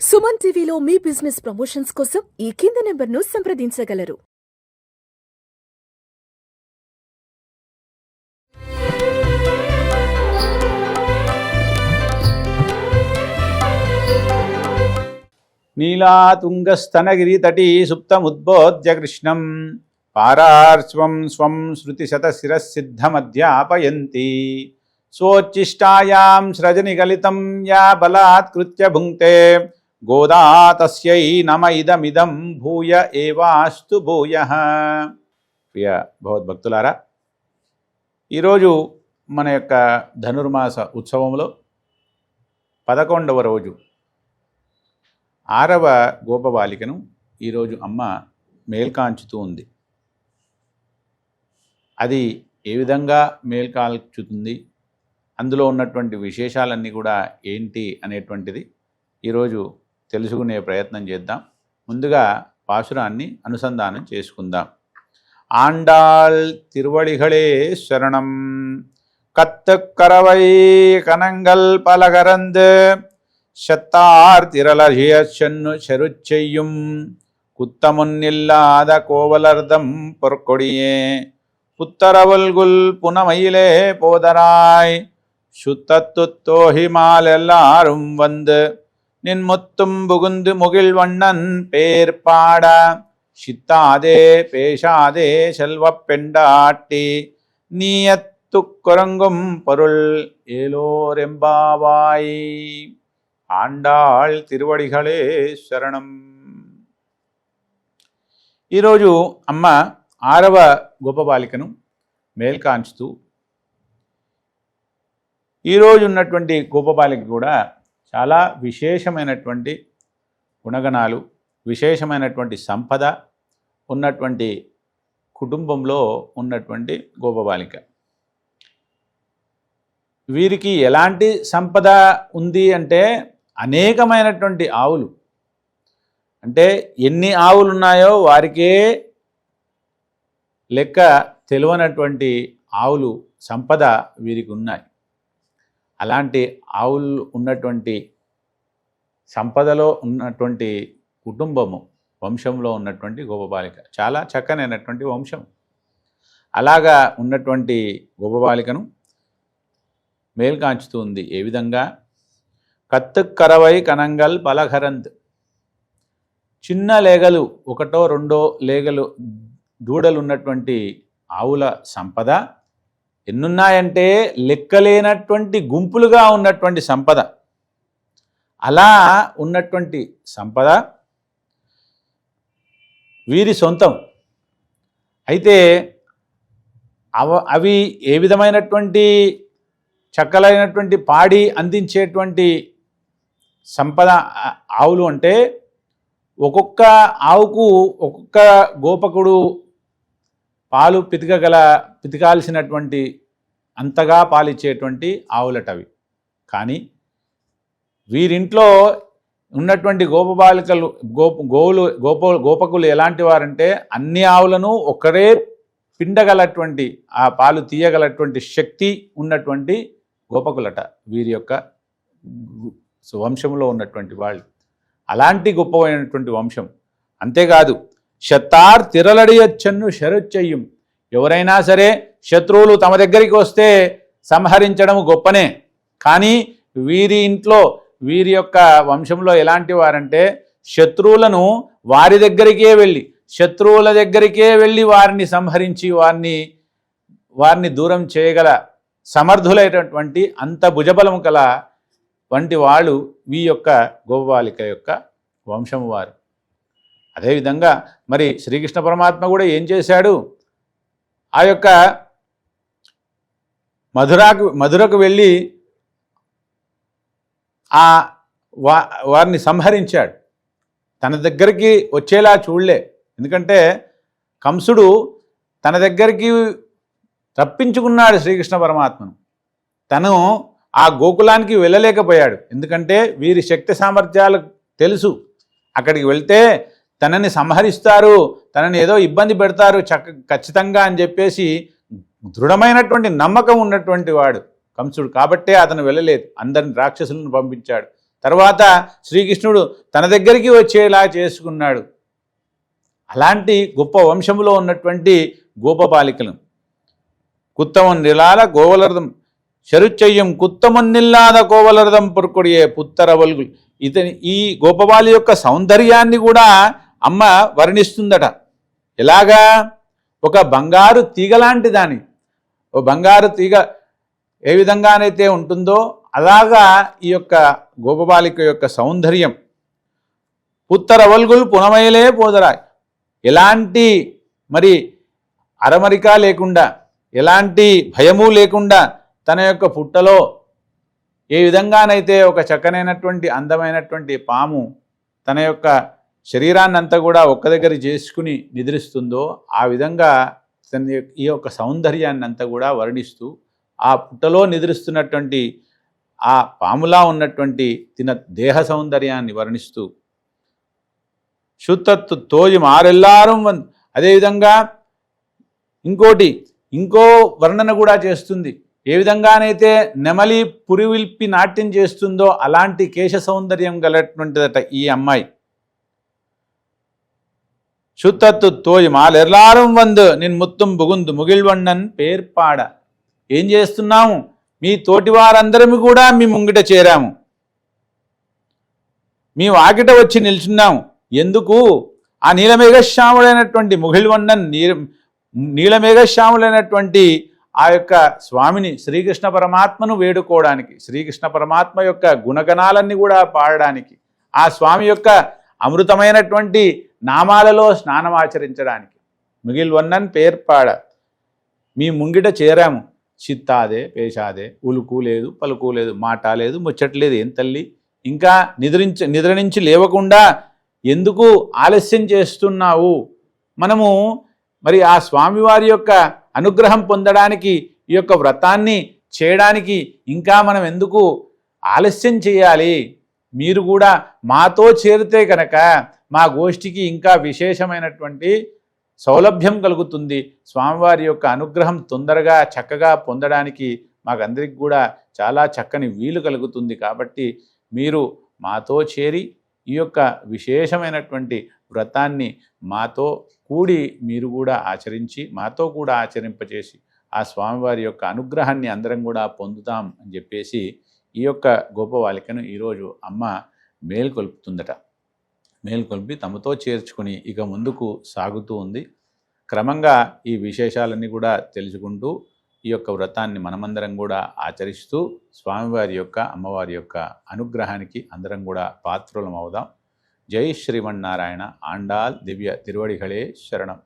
సుమన్ టీవీలో మీ business promotions కోసం ఈ కింది నెంబర్ను సంప్రదించగలరు. నీలాతుంగస్తనగిరితటీ సుప్తముద్బోధ్య కృష్ణం పారార్శ్వం స్వం శృతిశతశిరసిద్ధమధ్యాపయంతి స్వోచ్ఛిష్టాయాం సృజనిగలితం యా బలాత్కృత్య భుంక్తే గోదా తస్యై నమ ఇదమిదం భూయ ఏవాస్తు భూయః. ప్రియ భగవద్భక్తులారా, ఈరోజు మన యొక్క ధనుర్మాస ఉత్సవంలో 11వ రోజు 6వ గోపబాలికను ఈరోజు అమ్మ మేల్కాంచుతూ ఉంది. అది ఏ విధంగా మేల్కాల్చుతుంది, అందులో ఉన్నటువంటి విశేషాలన్నీ కూడా ఏంటి అనేటువంటిది ఈరోజు తెలుసుకునే ప్రయత్నం చేద్దాం. ముందుగా పాశురాన్ని అనుసంధానం చేసుకుందాం. ఆండాళ్ తిరువడిగళే శరణం కత్తుక్కరవై కనంగల్ పలగరంద్ ஷத்தார் திரளழிய சென்னு செருச்செய்யும் குத்தமுன்னில்லாத கோவலர்தம் பொற்கொடியே புத்தரவல்குல் புனமயிலே போதராய் சுத்தத்துத்தோஹிமால் எல்லாரும் வந்து நின் முத்தும் புகுந்து முகிழ்வண்ணன் பேர் பாட சித்தாதே பேசாதே செல்வப் பெண்டாட்டி நீயத்துக் குரங்கும் பொருள் ஏலோரெம்பாவாய். ఆండాళ్ తిరువడిగళే శరణం. ఈరోజు అమ్మ 6వ గోపబాలికను మేల్కాంచుతూ, ఈరోజు ఉన్నటువంటి గోపబాలిక కూడా చాలా విశేషమైనటువంటి గుణగణాలు, విశేషమైనటువంటి సంపద ఉన్నటువంటి కుటుంబంలో ఉన్నటువంటి గోపబాలిక. వీరికి ఎలాంటి సంపద ఉంది అంటే అనేకమైనటువంటి ఆవులు, అంటే ఎన్ని ఆవులు ఉన్నాయో వారికే లెక్క తెలియనటువంటి ఆవులు సంపద వీరికి ఉన్నాయి. అలాంటి ఆవులు ఉన్నటువంటి సంపదలో ఉన్నటువంటి కుటుంబము, వంశంలో ఉన్నటువంటి గోపబాలిక చాలా చక్కనైనటువంటి వంశం. అలాగా ఉన్నటువంటి గోపబాలికను మేల్కాంచుతుంది. ఏ విధంగా? కత్తుక్కరవై కనంగల్ పలఘరంద్, చిన్న లేగలు, 1 2 లేగలు దూడలు ఉన్నటువంటి ఆవుల సంపద ఎన్నున్నాయంటే లెక్కలేనటువంటి గుంపులుగా ఉన్నటువంటి సంపద. అలా ఉన్నటువంటి సంపద వీరి సొంతం. అయితే అవి ఏ విధమైనటువంటి చక్కలైనటువంటి పాడి అందించేటువంటి సంపద ఆవులు అంటే, ఒక్కొక్క ఆవుకు ఒక్కొక్క గోపకుడు పాలు పితకాల్సినటువంటి అంతగా పాలిచ్చేటువంటి ఆవులటవి. కానీ వీరింట్లో ఉన్నటువంటి గోపబాలికలు గోపకులు ఎలాంటి వారంటే, అన్ని ఆవులను ఒకరే పిండగలటువంటి, ఆ పాలు తీయగలటువంటి శక్తి ఉన్నటువంటి గోపకులట వీరి యొక్క వంశంలో ఉన్నటువంటి వాళ్ళు. అలాంటి గొప్పమైనటువంటి వంశం. అంతేకాదు, శత్తార్ తిరలడియచ్చన్ను శరొచ్చయ్యం, ఎవరైనా సరే శత్రువులు తమ దగ్గరికి వస్తే సంహరించడం గొప్పనే. కానీ వీరి ఇంట్లో, వీరి యొక్క వంశంలో ఎలాంటి వారంటే, శత్రువులను వారి దగ్గరికే వెళ్ళి, శత్రువుల దగ్గరికే వెళ్ళి వారిని సంహరించి వారిని దూరం చేయగల సమర్థులైనటువంటి అంత భుజబలం కల వంటి వాళ్ళు ఈ యొక్క గోపబాలిక యొక్క వంశము వారు. అదేవిధంగా మరి శ్రీకృష్ణ పరమాత్మ కూడా ఏం చేశాడు? ఆ యొక్క మధురకు వెళ్ళి వారిని సంహరించాడు. తన దగ్గరికి వచ్చేలా చూడలే. ఎందుకంటే కంసుడు తన దగ్గరికి రప్పించుకున్నాడు శ్రీకృష్ణ పరమాత్మను. తను ఆ గోకులానికి వెళ్ళలేకపోయాడు. ఎందుకంటే వీరి శక్తి సామర్థ్యాలు తెలుసు. అక్కడికి వెళ్తే తనని సంహరిస్తారు, తనని ఏదో ఇబ్బంది పెడతారు ఖచ్చితంగా అని చెప్పేసి దృఢమైనటువంటి నమ్మకం ఉన్నటువంటి వాడు కంసుడు. కాబట్టే అతను వెళ్ళలేదు. అందరిని రాక్షసులను పంపించాడు. తర్వాత శ్రీకృష్ణుడు తన దగ్గరికి వచ్చేలా చేసుకున్నాడు. అలాంటి గొప్ప వంశంలో ఉన్నటువంటి గోపబాలికలు. కుత్తమొన్నిలాల గోవలర్దం శరుచయ్యం కుత్తమొన్నిల్లాద కోవలర్దం పొరుకొడియే పుత్తరవల్గులు. ఈ గోపబాలి యొక్క సౌందర్యాన్ని కూడా అమ్మ వర్ణిస్తుందట. ఎలాగా? ఒక బంగారు తీగలాంటి దాని, ఓ బంగారు తీగ ఏ విధంగానైతే ఉంటుందో అలాగా ఈ యొక్క గోపబాలిక యొక్క సౌందర్యం. పుత్తరవల్గులు పునమయలే పోదరా. ఎలాంటి మరి అరమరిక లేకుండా, ఎలాంటి భయము లేకుండా తన యొక్క పుట్టలో ఏ విధంగానైతే ఒక చక్కనైనటువంటి అందమైనటువంటి పాము తన యొక్క శరీరాన్ని అంతా కూడా ఒక్క దగ్గర చేసుకుని నిద్రిస్తుందో ఆ విధంగా ఈ యొక్క సౌందర్యాన్ని అంతా కూడా వర్ణిస్తూ ఆ పుట్టలో నిద్రిస్తున్నటువంటి ఆ పాములా ఉన్నటువంటి తిన దేహ సౌందర్యాన్ని వర్ణిస్తూ శుద్ధత్తు తోజి మారెల్లారం అదేవిధంగా ఇంకో వర్ణన కూడా చేస్తుంది. ఏ విధంగానైతే నెమలి పురివిల్పి నాట్యం చేస్తుందో అలాంటి కేశ సౌందర్యం గలటువంటిదట ఈ అమ్మాయి. శుద్ధత్తు తోయి మాలెర్లారం వందు నిన్ ముత్తం బుగుందు ముగిల్వన్నన్ పేర్పాడ. ఏం చేస్తున్నాము? మీ తోటి వారందరము కూడా మీ ముంగిట చేరాము, మీ వాకిట వచ్చి నిల్చున్నాము. ఎందుకు? ఆ నీలమేఘశ్యాముడైనటువంటి ముగిల్వన్నన్ నీలమేఘశ్యాములైనటువంటి ఆ యొక్క స్వామిని శ్రీకృష్ణ పరమాత్మను వేడుకోవడానికి, శ్రీకృష్ణ పరమాత్మ యొక్క గుణగణాలన్నీ కూడా పాడడానికి, ఆ స్వామి యొక్క అమృతమైనటువంటి నామాలలో స్నానం ఆచరించడానికి. మిగిల్వన్నన్ పేర్పాడ. మీ ముంగిట చేరాము. చిత్తాదే పేషాదే, ఉలుకు లేదు, పలుకు లేదు, మాట లేదు, ముచ్చట్లేదు. ఏం తల్లి, ఇంకా నిద్ర నుంచి లేవకుండా ఎందుకు ఆలస్యం చేస్తున్నావు? మనము మరి ఆ స్వామివారి యొక్క అనుగ్రహం పొందడానికి, ఈ యొక్క వ్రతాన్ని చేయడానికి ఇంకా మనం ఎందుకు ఆలస్యం చేయాలి? మీరు కూడా మాతో చేరితే కనుక మా గోష్ఠికి ఇంకా విశేషమైనటువంటి సౌలభ్యం కలుగుతుంది. స్వామివారి యొక్క అనుగ్రహం తొందరగా చక్కగా పొందడానికి మాకందరికి కూడా చాలా చక్కని వీలు కలుగుతుంది. కాబట్టి మీరు మాతో చేరి ఈ యొక్క విశేషమైనటువంటి వ్రతాన్ని మాతో కూడి మీరు కూడా ఆచరించి, మాతో కూడా ఆచరింపచేసి ఆ స్వామివారి యొక్క అనుగ్రహాన్ని అందరం కూడా పొందుతాం అని చెప్పేసి ఈ యొక్క గోపబాలికను ఈరోజు అమ్మ మేల్కొల్పుతుందట. మేల్కొల్పి తమతో చేర్చుకుని ఇక ముందుకు సాగుతూ ఉంది. క్రమంగా ఈ విశేషాలన్నీ కూడా తెలుసుకుంటూ ఈ యొక్క వ్రతాన్ని మనమందరం కూడా ఆచరిస్తూ స్వామివారి యొక్క అమ్మవారి యొక్క అనుగ్రహానికి అందరం కూడా పాత్రులం అవుదాం. జై శ్రీమన్నారాయణ. ఆండాల్ దివ్య తిరువడిகளே శరణం.